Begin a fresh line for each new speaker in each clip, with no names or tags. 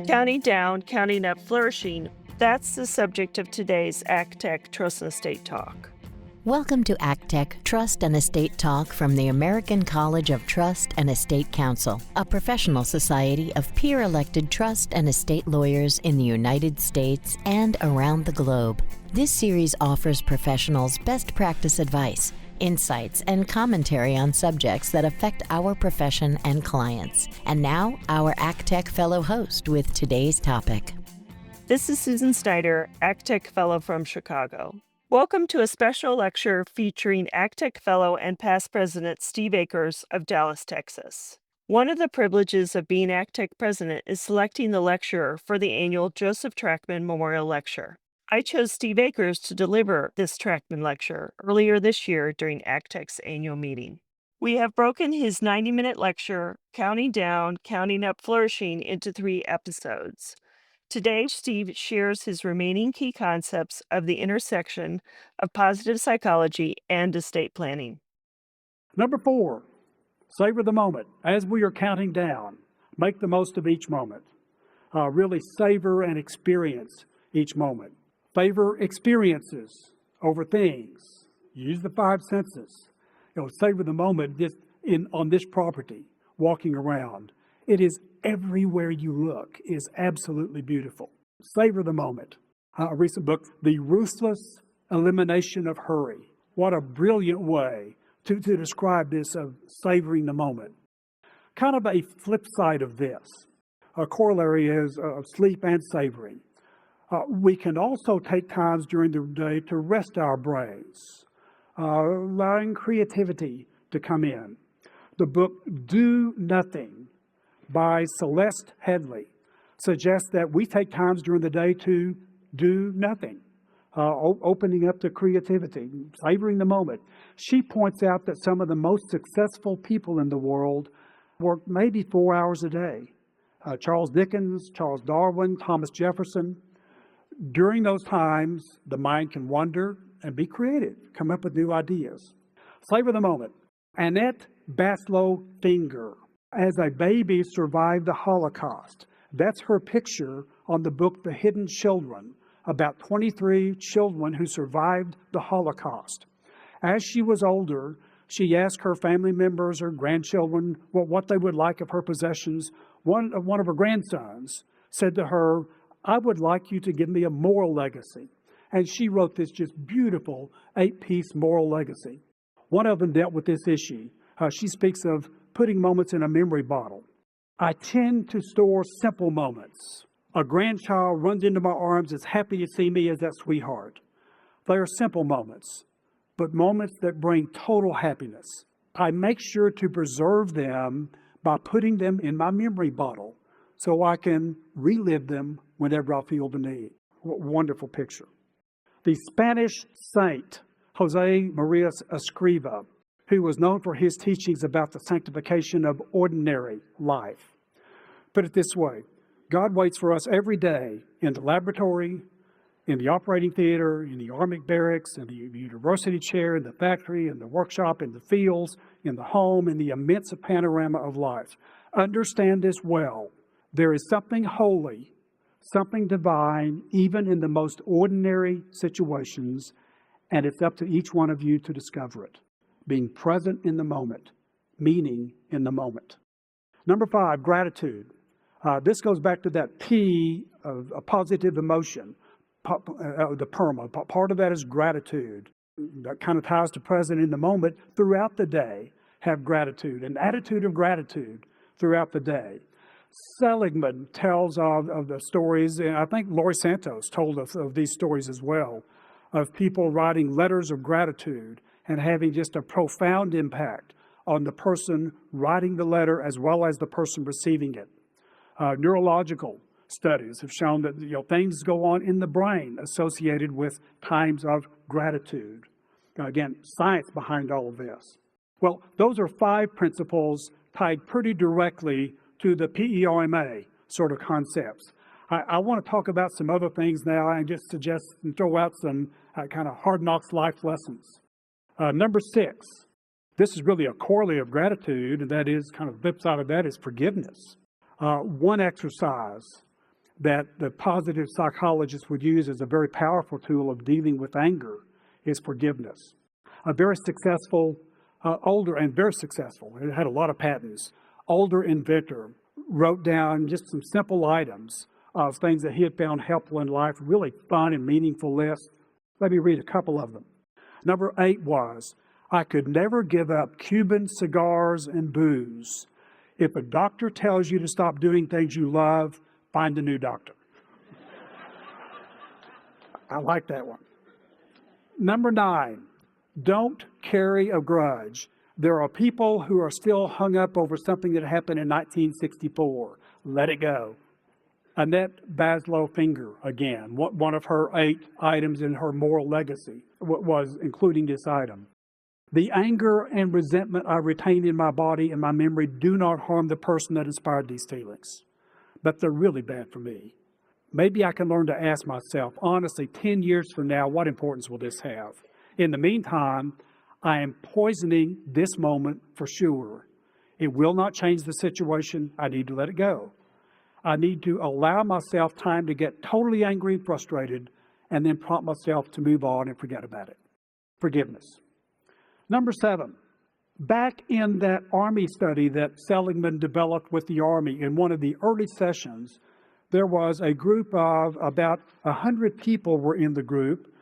Counting down, counting up, flourishing. That's the subject of today's ACTEC Trust and Estate Talk.
Welcome to ACTEC Trust and Estate Talk from the American College of Trust and Estate Counsel, a professional society of peer-elected trust and estate lawyers in the United States and around the globe. This series offers professionals best practice advice, insights, and commentary on subjects that affect our profession and clients. And now, our ACTEC Fellow host with today's topic.
This is Susan Snyder, ACTEC Fellow from Chicago. Welcome to a special lecture featuring ACTEC Fellow and past President Steve Akers of Dallas, Texas. One of the privileges of being ACTEC President is selecting the lecturer for the annual Joseph Trackman Memorial Lecture. I chose Steve Akers to deliver this Trackman Lecture earlier this year during ACTEC's annual meeting. We have broken his 90-minute lecture, Counting Down, Counting Up, Flourishing, into 3 episodes. Today, Steve shares his remaining key concepts of the intersection of positive psychology and estate planning.
Number 4, savor the moment. As we are counting down, make the most of each moment. Really savor and experience each moment. Favor experiences over things. Use the 5 senses. Savor the moment on this property, walking around. It is everywhere you look is absolutely beautiful. Savor the moment. A recent book, The Ruthless Elimination of Hurry. What a brilliant way to describe this of savoring the moment. Kind of a flip side of this. A corollary is sleep and savoring. We can also take times during the day to rest our brains, allowing creativity to come in. The book Do Nothing by Celeste Headley suggests that we take times during the day to do nothing, opening up to creativity, savoring the moment. She points out that some of the most successful people in the world work maybe 4 hours a day. Charles Dickens, Charles Darwin, Thomas Jefferson. During those times, the mind can wander and be creative, come up with new ideas. Savor the moment. Annette Baslow Finger, as a baby, survived the Holocaust. That's her picture on the book The Hidden Children, about 23 children who survived the Holocaust. As she was older, she asked her family members or grandchildren what they would like of her possessions. One of her grandsons said to her, "I would like you to give me a moral legacy." And she wrote this just beautiful 8-piece moral legacy. One of them dealt with this issue. She speaks of putting moments in a memory bottle. I tend to store simple moments. A grandchild runs into my arms as happy to see me as that sweetheart. They are simple moments, but moments that bring total happiness. I make sure to preserve them by putting them in my memory bottle so I can relive them whenever I feel the need. What a wonderful picture. The Spanish saint, Jose Maria Escriva, who was known for his teachings about the sanctification of ordinary life, put it this way: God waits for us every day in the laboratory, in the operating theater, in the army barracks, in the university chair, in the factory, in the workshop, in the fields, in the home, in the immense panorama of life. Understand this well. There is something holy, something divine, even in the most ordinary situations, and it's up to each one of you to discover it. Being present in the moment, meaning in the moment. Number 5, gratitude. This goes back to that P of a positive emotion, the PERMA. Part of that is gratitude. That kind of ties to present in the moment. Throughout the day, have gratitude, an attitude of gratitude throughout the day. Seligman tells of the stories, and I think Laurie Santos told us of these stories as well, of people writing letters of gratitude and having just a profound impact on the person writing the letter as well as the person receiving it. Neurological studies have shown that things go on in the brain associated with times of gratitude. Again, science behind all of this. Well, those are 5 principles tied pretty directly to the PERMA sort of concepts. I want to talk about some other things now and just suggest and throw out some kind of hard knocks life lessons. Number 6, this is really a corollary of gratitude, and that is kind of the flip side of that is forgiveness. One exercise that the positive psychologists would use as a very powerful tool of dealing with anger is forgiveness. A very successful, it had a lot of patents, older inventor wrote down just some simple items of things that he had found helpful in life, really fun and meaningful list. Let me read a couple of them. Number 8 was, I could never give up Cuban cigars and booze. If a doctor tells you to stop doing things you love, find a new doctor. I like that one. Number 9, don't carry a grudge. There are people who are still hung up over something that happened in 1964. Let it go. Annette Baslow Finger, again, one of her 8 items in her moral legacy was including this item. The anger and resentment I retain in my body and my memory do not harm the person that inspired these feelings, but they're really bad for me. Maybe I can learn to ask myself, honestly, 10 years from now, what importance will this have? In the meantime, I am poisoning this moment for sure. It will not change the situation. I need to let it go. I need to allow myself time to get totally angry and frustrated and then prompt myself to move on and forget about it. Forgiveness. Number 7, back in that Army study that Seligman developed with the Army, in one of the early sessions, there was a group of about 100 people were in the group.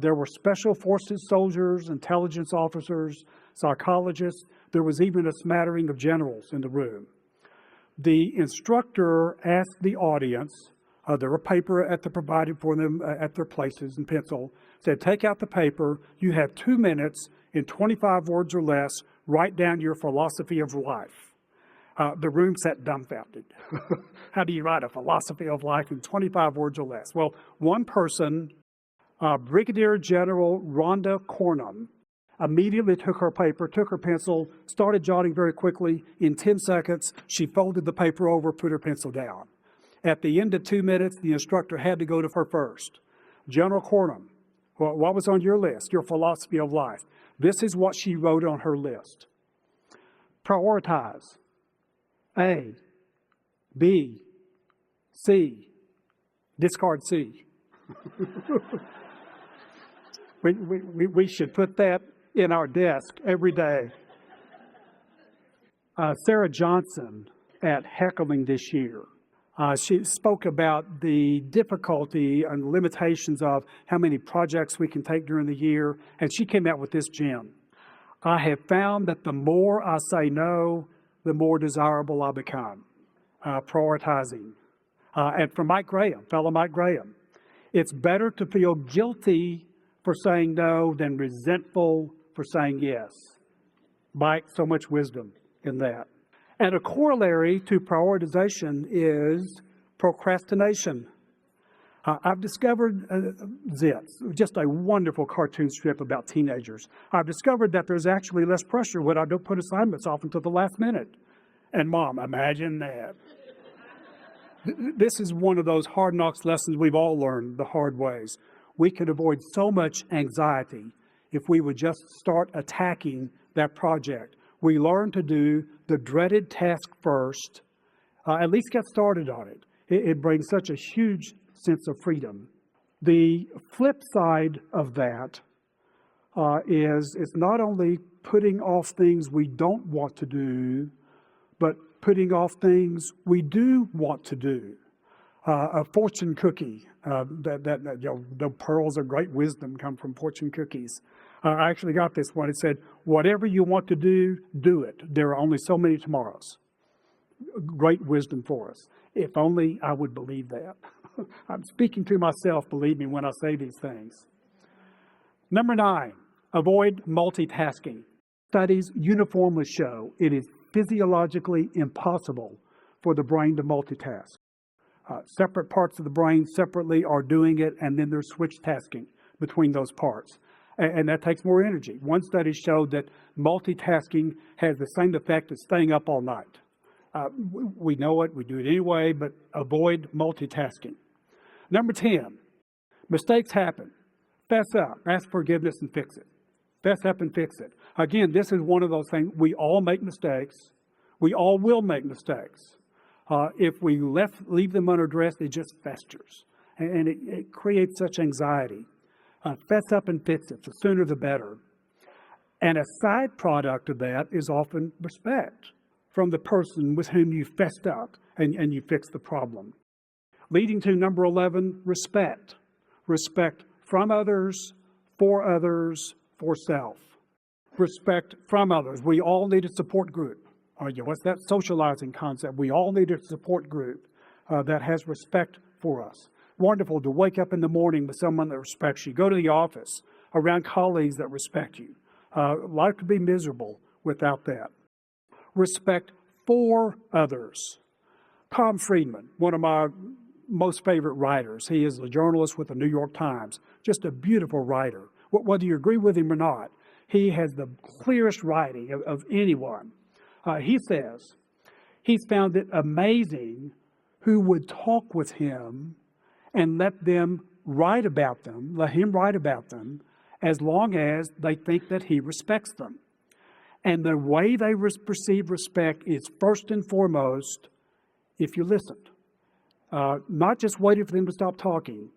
There were special forces soldiers, intelligence officers, psychologists. There was even a smattering of generals in the room. The instructor asked the audience, there were paper provided for them at their places and pencil, said, take out the paper, you have 2 minutes, in 25 words or less, write down your philosophy of life. The room sat dumbfounded. How do you write a philosophy of life in 25 words or less? Well, one person, Brigadier General Rhonda Cornum, immediately took her paper, took her pencil, started jotting very quickly. In 10 seconds, she folded the paper over, put her pencil down. At the end of 2 minutes, the instructor had to go to her first. General Cornum, what was on your list, your philosophy of life? This is what she wrote on her list. Prioritize. A, B, C, discard C. we should put that in our desk every day. Sarah Johnson at Heckling this year, she spoke about the difficulty and limitations of how many projects we can take during the year, and she came out with this gem. I have found that the more I say no, the more desirable I become. Prioritizing. And from Mike Graham, fellow Mike Graham, it's better to feel guilty for saying no than resentful for saying yes. Mike, so much wisdom in that. And a corollary to prioritization is procrastination. I've discovered Zits, just a wonderful cartoon strip about teenagers. I've discovered that there's actually less pressure when I don't put assignments off until the last minute. And Mom, imagine that. This is one of those hard knocks lessons we've all learned the hard ways. We could avoid so much anxiety if we would just start attacking that project. We learn to do the dreaded task first, at least get started on it. It brings such a huge sense of freedom. The flip side of that is it's not only putting off things we don't want to do, but putting off things we do want to do. A fortune cookie, the pearls of great wisdom come from fortune cookies. I actually got this one. It said, whatever you want to do, do it. There are only so many tomorrows. Great wisdom for us. If only I would believe that. I'm speaking to myself, believe me, when I say these things. Number 9, avoid multitasking. Studies uniformly show it is physiologically impossible for the brain to multitask. Separate parts of the brain separately are doing it, and then there's switch tasking between those parts. And that takes more energy. One study showed that multitasking has the same effect as staying up all night. We know it, we do it anyway, but avoid multitasking. Number 10, mistakes happen. Fess up, ask forgiveness, and fix it. Fess up and fix it. Again, this is one of those things, we all make mistakes. We all will make mistakes. If we leave them unaddressed, it just festers, and it creates such anxiety. Fess up and fix it. The sooner the better. And a side product of that is often respect from the person with whom you fessed up and you fixed the problem. Leading to number 11, respect. Respect from others, for self. Respect from others. We all need a support group. What's that socializing concept? We all need a support group that has respect for us. Wonderful to wake up in the morning with someone that respects you. Go to the office around colleagues that respect you. Life could be miserable without that. Respect for others. Tom Friedman, one of my most favorite writers. He is a journalist with the New York Times. Just a beautiful writer. Whether you agree with him or not, he has the clearest writing of anyone. He says he's found it amazing who would talk with him and let him write about them, as long as they think that he respects them. And the way they perceive respect is first and foremost, if you listened. Not just waiting for them to stop talking,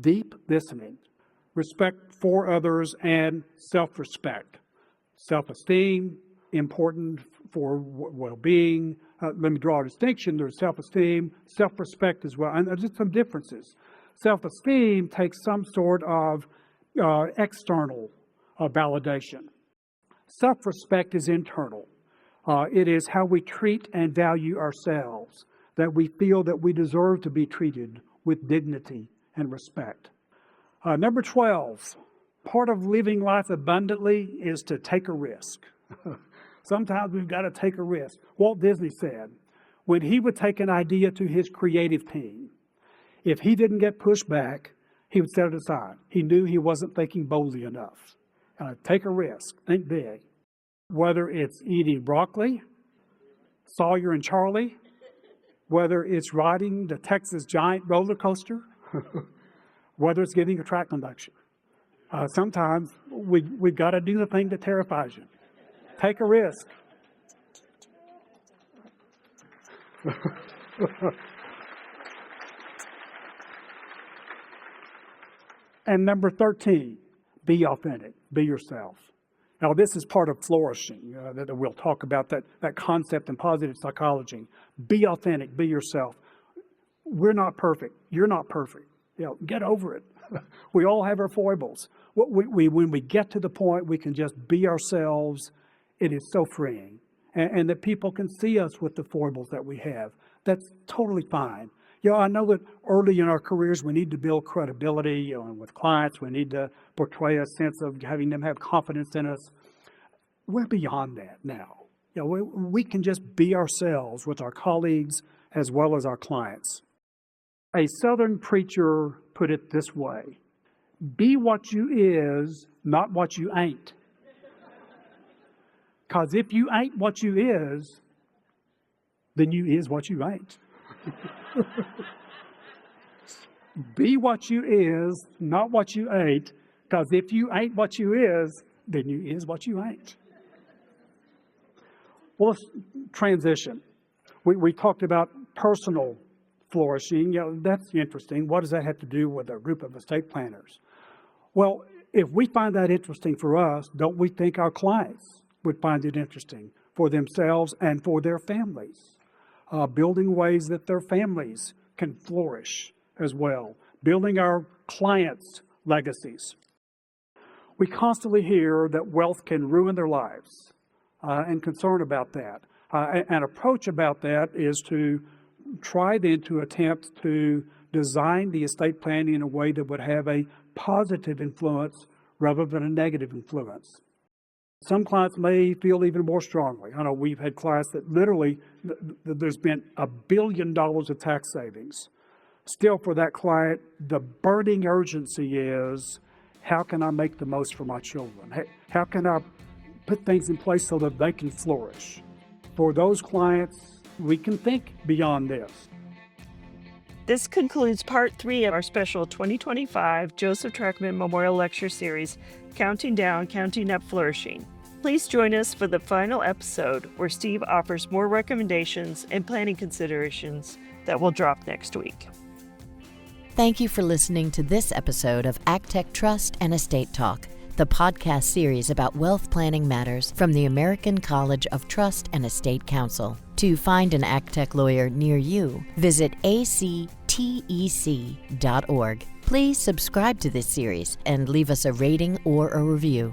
deep listening. Respect for others and self-respect. Self-esteem, important for well-being. Let me draw a distinction. There's self-esteem, self-respect as well. And there's just some differences. Self-esteem takes some sort of external validation. Self-respect is internal. It is how we treat and value ourselves, that we feel that we deserve to be treated with dignity and respect. Number 12, part of living life abundantly is to take a risk. Sometimes we've got to take a risk. Walt Disney said, when he would take an idea to his creative team, if he didn't get pushed back, he would set it aside. He knew he wasn't thinking boldly enough. Take a risk. Think big. Whether it's eating broccoli, Sawyer and Charlie, whether it's riding the Texas Giant roller coaster, whether it's getting a track conduction. Sometimes we've got to do the thing that terrifies you. Take a risk. And number 13, be authentic, be yourself. Now, this is part of flourishing, that we'll talk about that concept in positive psychology. Be authentic, be yourself. We're not perfect. You're not perfect. Get over it. We all have our foibles. When we get to the point we can just be ourselves, it is so freeing. And that people can see us with the foibles that we have. That's totally fine. I know that early in our careers we need to build credibility, and with clients we need to portray a sense of having them have confidence in us. We're beyond that now. We can just be ourselves with our colleagues as well as our clients. A Southern preacher put it this way: be what you is, not what you ain't. Because if you ain't what you is, then you is what you ain't. Be what you is, not what you ain't, because if you ain't what you is, then you is what you ain't. Well, let's transition. We talked about personal flourishing. That's interesting. What does that have to do with a group of estate planners? Well, if we find that interesting for us, don't we think our clients would find it interesting for themselves and for their families? Building ways that their families can flourish as well. Building our clients' legacies. We constantly hear that wealth can ruin their lives and concern about that. An approach about that is to try then to attempt to design the estate planning in a way that would have a positive influence rather than a negative influence. Some clients may feel even more strongly. I know we've had clients that literally, there's been $1 billion of tax savings. Still, for that client, the burning urgency is, how can I make the most for my children? How can I put things in place so that they can flourish? For those clients, we can think beyond this.
This concludes part 3 of our special 2025 Joseph Trackman Memorial Lecture Series, Counting Down, Counting Up, Flourishing. Please join us for the final episode where Steve offers more recommendations and planning considerations that will drop next week.
Thank you for listening to this episode of ACTEC Trust and Estate Talk, the podcast series about wealth planning matters from the American College of Trust and Estate Counsel. To find an ACTEC lawyer near you, visit actec.org. Please subscribe to this series and leave us a rating or a review.